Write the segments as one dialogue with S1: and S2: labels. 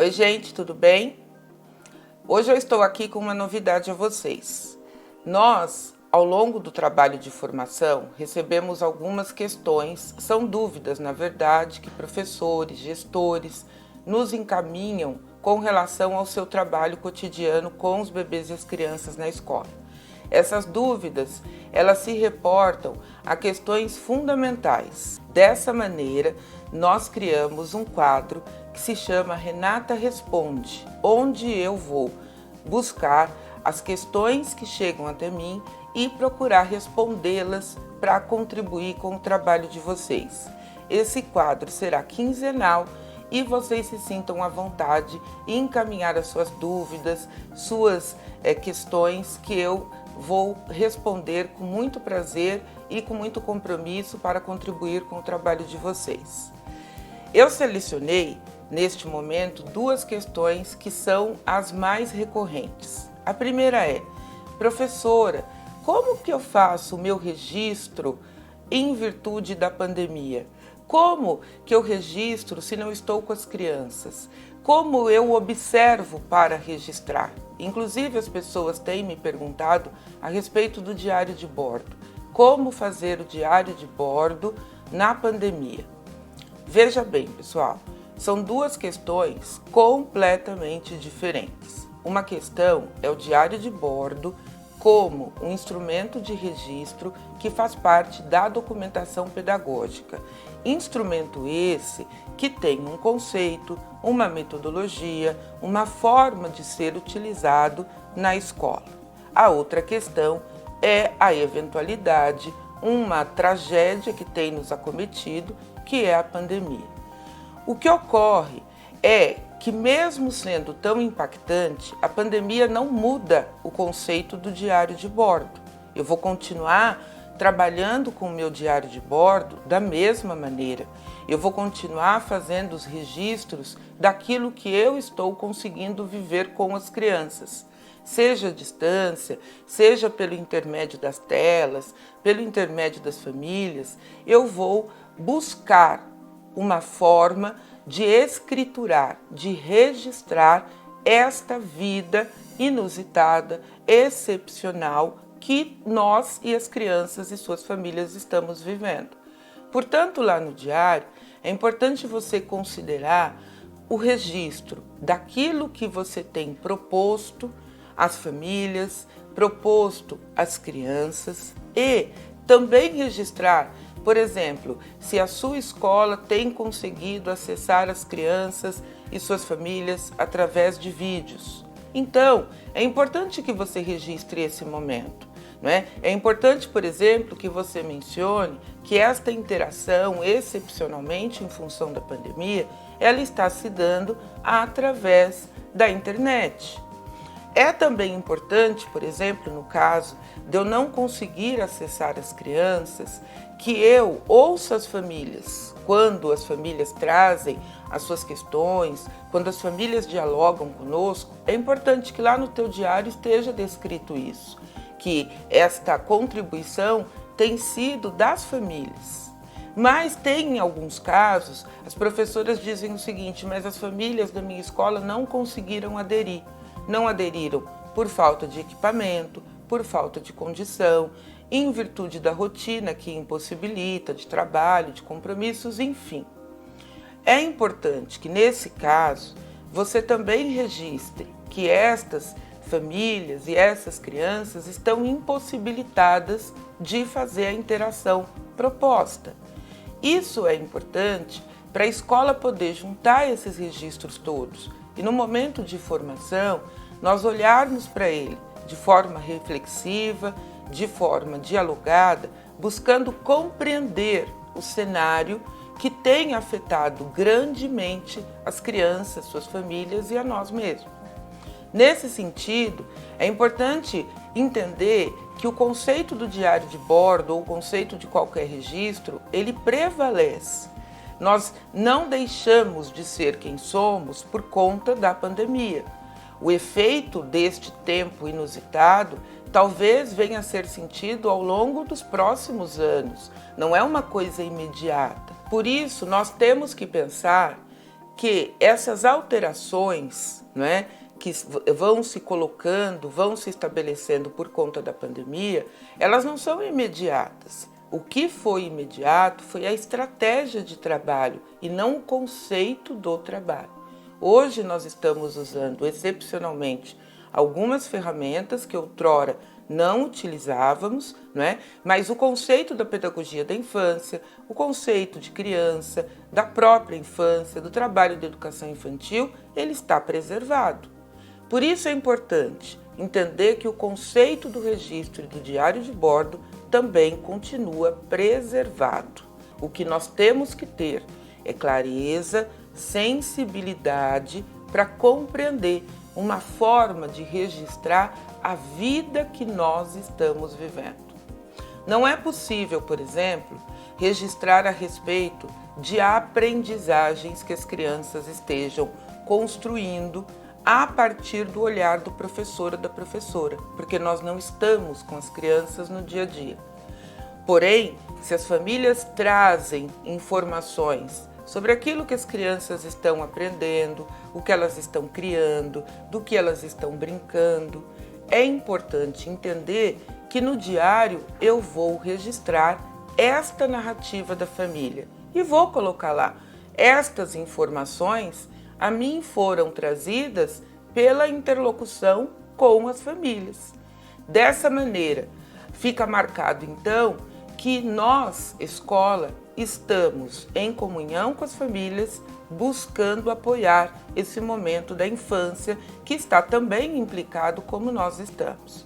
S1: Oi gente, tudo bem? Hoje eu estou aqui com uma novidade a vocês. Nós, ao longo do trabalho de formação, recebemos algumas questões, são dúvidas na verdade, que professores, gestores nos encaminham com relação ao seu trabalho cotidiano com os bebês e as crianças na escola. Essas dúvidas, elas se reportam a questões fundamentais. Dessa maneira, nós criamos um quadro que se chama Renata Responde, onde eu vou buscar as questões que chegam até mim e procurar respondê-las para contribuir com o trabalho de vocês. Esse quadro será quinzenal e vocês se sintam à vontade em encaminhar as suas dúvidas, suas questões que eu vou responder com muito prazer e com muito compromisso para contribuir com o trabalho de vocês. Eu selecionei, neste momento, duas questões que são as mais recorrentes. A primeira é: professora, como que eu faço o meu registro em virtude da pandemia? Como que eu registro se não estou com as crianças? Como eu observo para registrar? Inclusive, as pessoas têm me perguntado a respeito do diário de bordo. Como fazer o diário de bordo na pandemia? Veja bem, pessoal, são duas questões completamente diferentes. Uma questão é o diário de bordo como um instrumento de registro que faz parte da documentação pedagógica. Instrumento esse que tem um conceito, uma metodologia, uma forma de ser utilizado na escola. A outra questão é a eventualidade, uma tragédia que tem nos acometido, que é a pandemia. O que ocorre é que, mesmo sendo tão impactante, a pandemia não muda o conceito do diário de bordo. Eu vou continuar trabalhando com o meu diário de bordo da mesma maneira. Eu vou continuar fazendo os registros daquilo que eu estou conseguindo viver com as crianças, seja à distância, seja pelo intermédio das telas, pelo intermédio das famílias. Eu vou buscar uma forma de escriturar, de registrar esta vida inusitada, excepcional, que nós e as crianças e suas famílias estamos vivendo. Portanto, lá no diário, é importante você considerar o registro daquilo que você tem proposto às famílias, proposto às crianças e também registrar, por exemplo, se a sua escola tem conseguido acessar as crianças e suas famílias através de vídeos. Então, é importante que você registre esse momento. É importante, por exemplo, que você mencione que esta interação, excepcionalmente em função da pandemia, ela está se dando através da internet. É também importante, por exemplo, no caso de eu não conseguir acessar as crianças, que eu ouça as famílias. Quando as famílias trazem as suas questões, quando as famílias dialogam conosco, é importante que lá no teu diário esteja descrito isso, que esta contribuição tem sido das famílias. Mas tem, em alguns casos, as professoras dizem o seguinte: mas as famílias da minha escola não conseguiram aderir. Não aderiram por falta de equipamento, por falta de condição, em virtude da rotina que impossibilita, de trabalho, de compromissos, enfim. É importante que, nesse caso, você também registre que estas famílias e essas crianças estão impossibilitadas de fazer a interação proposta. Isso é importante para a escola poder juntar esses registros todos e, no momento de formação, nós olharmos para ele de forma reflexiva, de forma dialogada, buscando compreender o cenário que tem afetado grandemente as crianças, suas famílias e a nós mesmos. Nesse sentido, é importante entender que o conceito do diário de bordo ou o conceito de qualquer registro, ele prevalece. Nós não deixamos de ser quem somos por conta da pandemia. O efeito deste tempo inusitado talvez venha a ser sentido ao longo dos próximos anos. Não é uma coisa imediata. Por isso, nós temos que pensar que essas alterações, não é, que vão se colocando, vão se estabelecendo por conta da pandemia, elas não são imediatas. O que foi imediato foi a estratégia de trabalho e não o conceito do trabalho. Hoje nós estamos usando excepcionalmente algumas ferramentas que outrora não utilizávamos, não é? Mas o conceito da pedagogia da infância, o conceito de criança, da própria infância, do trabalho de educação infantil, ele está preservado. Por isso é importante entender que o conceito do registro e do diário de bordo também continua preservado. O que nós temos que ter é clareza, sensibilidade para compreender uma forma de registrar a vida que nós estamos vivendo. Não é possível, por exemplo, registrar a respeito de aprendizagens que as crianças estejam construindo a partir do olhar do professor ou da professora, porque nós não estamos com as crianças no dia a dia. Porém, se as famílias trazem informações sobre aquilo que as crianças estão aprendendo, o que elas estão criando, do que elas estão brincando, é importante entender que no diário eu vou registrar esta narrativa da família e vou colocar lá. Estas informações a mim foram trazidas pela interlocução com as famílias. Dessa maneira, fica marcado então que nós, escola, estamos em comunhão com as famílias, buscando apoiar esse momento da infância que está também implicado como nós estamos.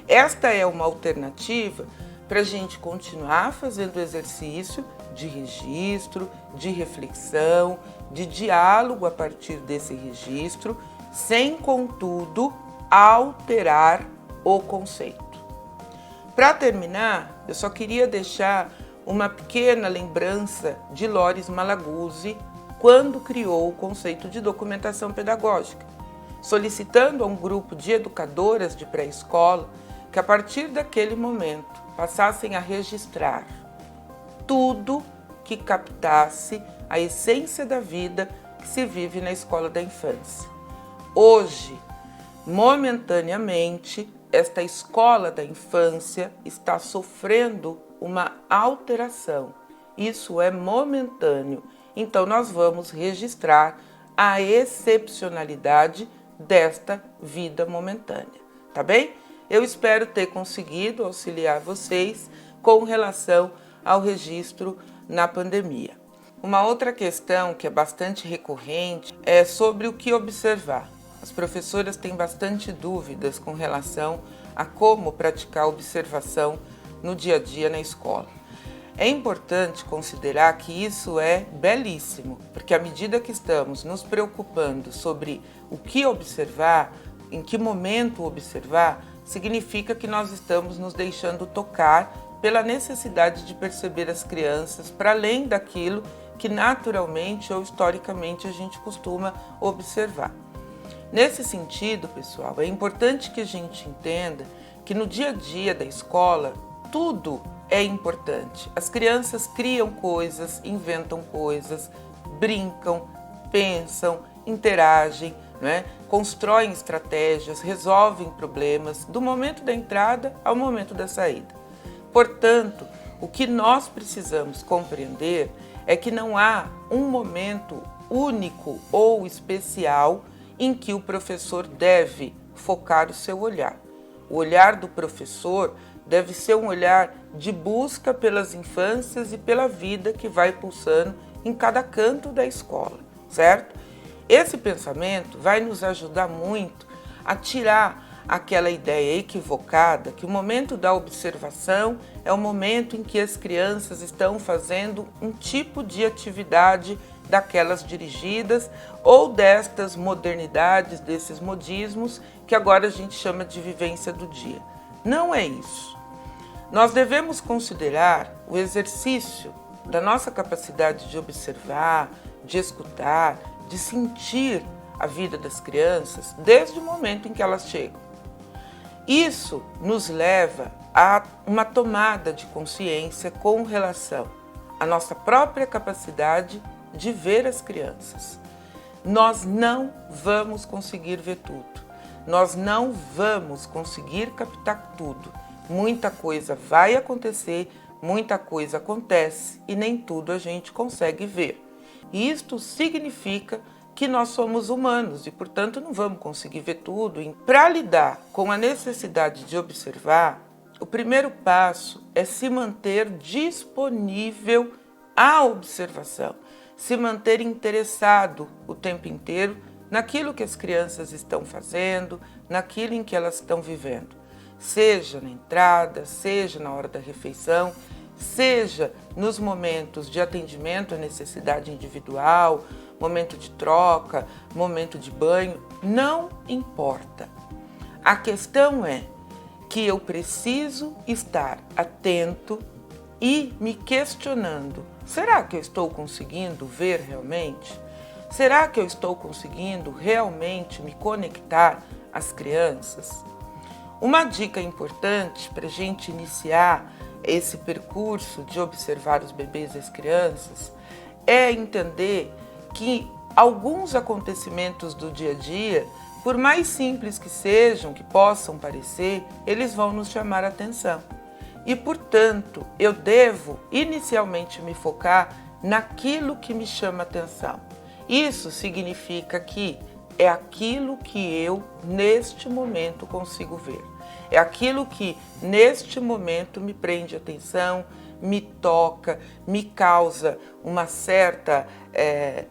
S1: Esta é uma alternativa para a gente continuar fazendo exercício de registro, de reflexão, de diálogo a partir desse registro, sem, contudo, alterar o conceito. Para terminar, eu só queria deixar uma pequena lembrança de Loris Malaguzzi quando criou o conceito de documentação pedagógica, solicitando a um grupo de educadoras de pré-escola que a partir daquele momento passassem a registrar tudo que captasse a essência da vida que se vive na escola da infância. Hoje, momentaneamente, esta escola da infância está sofrendo uma alteração. Isso é momentâneo. Então, nós vamos registrar a excepcionalidade desta vida momentânea, tá bem? Eu espero ter conseguido auxiliar vocês com relação ao registro na pandemia. Uma outra questão que é bastante recorrente é sobre o que observar. As professoras têm bastante dúvidas com relação a como praticar a observação no dia a dia na escola. É importante considerar que isso é belíssimo, porque à medida que estamos nos preocupando sobre o que observar, em que momento observar, significa que nós estamos nos deixando tocar pela necessidade de perceber as crianças para além daquilo que naturalmente ou historicamente a gente costuma observar. Nesse sentido, pessoal, é importante que a gente entenda que no dia a dia da escola, tudo é importante. As crianças criam coisas, inventam coisas, brincam, pensam, interagem, né? Constroem estratégias, resolvem problemas do momento da entrada ao momento da saída. Portanto, o que nós precisamos compreender é que não há um momento único ou especial em que o professor deve focar o seu olhar. O olhar do professor deve ser um olhar de busca pelas infâncias e pela vida que vai pulsando em cada canto da escola, certo? Esse pensamento vai nos ajudar muito a tirar aquela ideia equivocada que o momento da observação é o momento em que as crianças estão fazendo um tipo de atividade daquelas dirigidas ou destas modernidades, desses modismos que agora a gente chama de vivência do dia. Não é isso. Nós devemos considerar o exercício da nossa capacidade de observar, de escutar, de sentir a vida das crianças desde o momento em que elas chegam. Isso nos leva a uma tomada de consciência com relação à nossa própria capacidade de ver as crianças. nós não vamos conseguir ver tudo. Nós não vamos conseguir captar tudo. Muita coisa vai acontecer, muita coisa acontece e nem tudo a gente consegue ver. E isto significa que nós somos humanos e, portanto, não vamos conseguir ver tudo. Para lidar com a necessidade de observar, o primeiro passo é se manter disponível à observação, se manter interessado o tempo inteiro naquilo que as crianças estão fazendo, naquilo em que elas estão vivendo, seja na entrada, seja na hora da refeição, seja nos momentos de atendimento à necessidade individual, momento de troca, momento de banho, não importa. A questão é que eu preciso estar atento e me questionando: será que eu estou conseguindo ver realmente? Será que eu estou conseguindo realmente me conectar às crianças? Uma dica importante para a gente iniciar esse percurso de observar os bebês e as crianças é entender que alguns acontecimentos do dia a dia, por mais simples que sejam, que possam parecer, eles vão nos chamar a atenção. E, portanto, eu devo inicialmente me focar naquilo que me chama a atenção. Isso significa que é aquilo que eu, neste momento, consigo ver. É aquilo que, neste momento, me prende atenção, me toca, me causa uma certa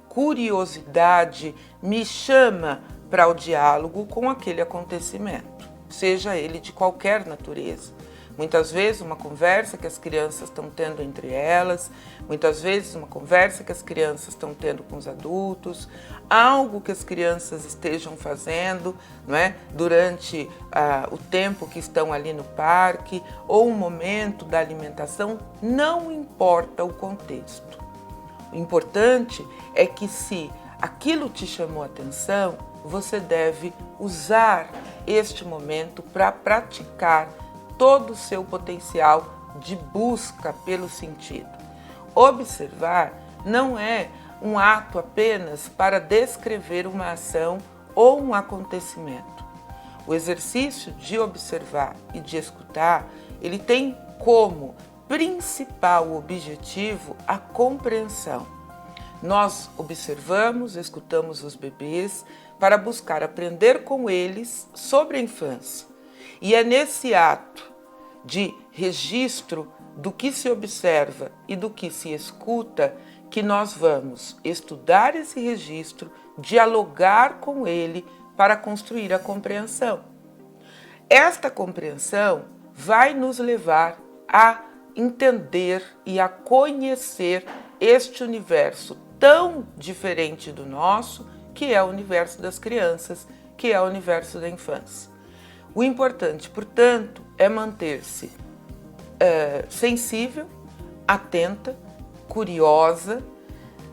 S1: curiosidade, me chama para o diálogo com aquele acontecimento, seja ele de qualquer natureza. Muitas vezes uma conversa que as crianças estão tendo entre elas, muitas vezes uma conversa que as crianças estão tendo com os adultos, algo que as crianças estejam fazendo, não é? Durante o tempo que estão ali no parque, ou um momento da alimentação, não importa o contexto. O importante é que, se aquilo te chamou a atenção, você deve usar este momento para praticar todo o seu potencial de busca pelo sentido. Observar não é um ato apenas para descrever uma ação ou um acontecimento. O exercício de observar e de escutar, ele tem como principal objetivo a compreensão. Nós observamos, escutamos os bebês para buscar aprender com eles sobre a infância. E é nesse ato de registro do que se observa e do que se escuta que nós vamos estudar esse registro, dialogar com ele para construir a compreensão. Esta compreensão vai nos levar a entender e a conhecer este universo tão diferente do nosso, que é o universo das crianças, que é o universo da infância. O importante, portanto, é manter-se sensível, atenta, curiosa,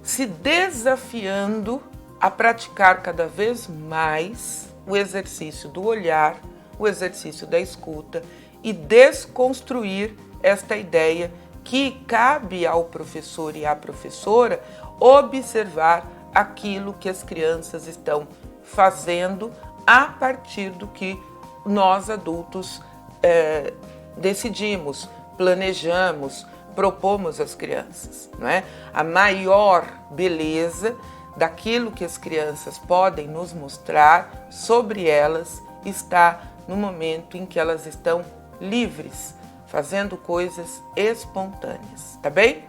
S1: se desafiando a praticar cada vez mais o exercício do olhar, o exercício da escuta e desconstruir esta ideia que cabe ao professor e à professora observar aquilo que as crianças estão fazendo a partir do que nós adultos decidimos, planejamos, propomos às crianças, não é? A maior beleza daquilo que as crianças podem nos mostrar sobre elas está no momento em que elas estão livres, fazendo coisas espontâneas, tá bem?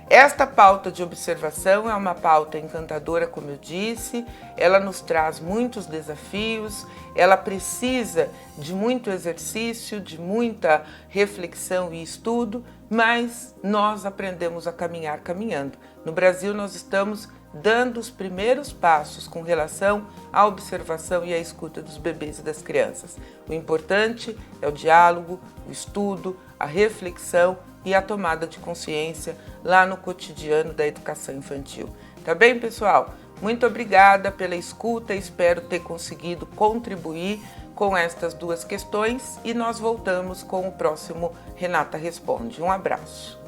S1: Esta pauta de observação é uma pauta encantadora, como eu disse, ela nos traz muitos desafios, ela precisa de muito exercício, de muita reflexão e estudo, mas nós aprendemos a caminhar caminhando. No Brasil, nós estamos dando os primeiros passos com relação à observação e à escuta dos bebês e das crianças. O importante é o diálogo, o estudo, a reflexão e a tomada de consciência lá no cotidiano da educação infantil. Tá bem, pessoal? Muito obrigada pela escuta, espero ter conseguido contribuir com estas duas questões e nós voltamos com o próximo Renata Responde. Um abraço.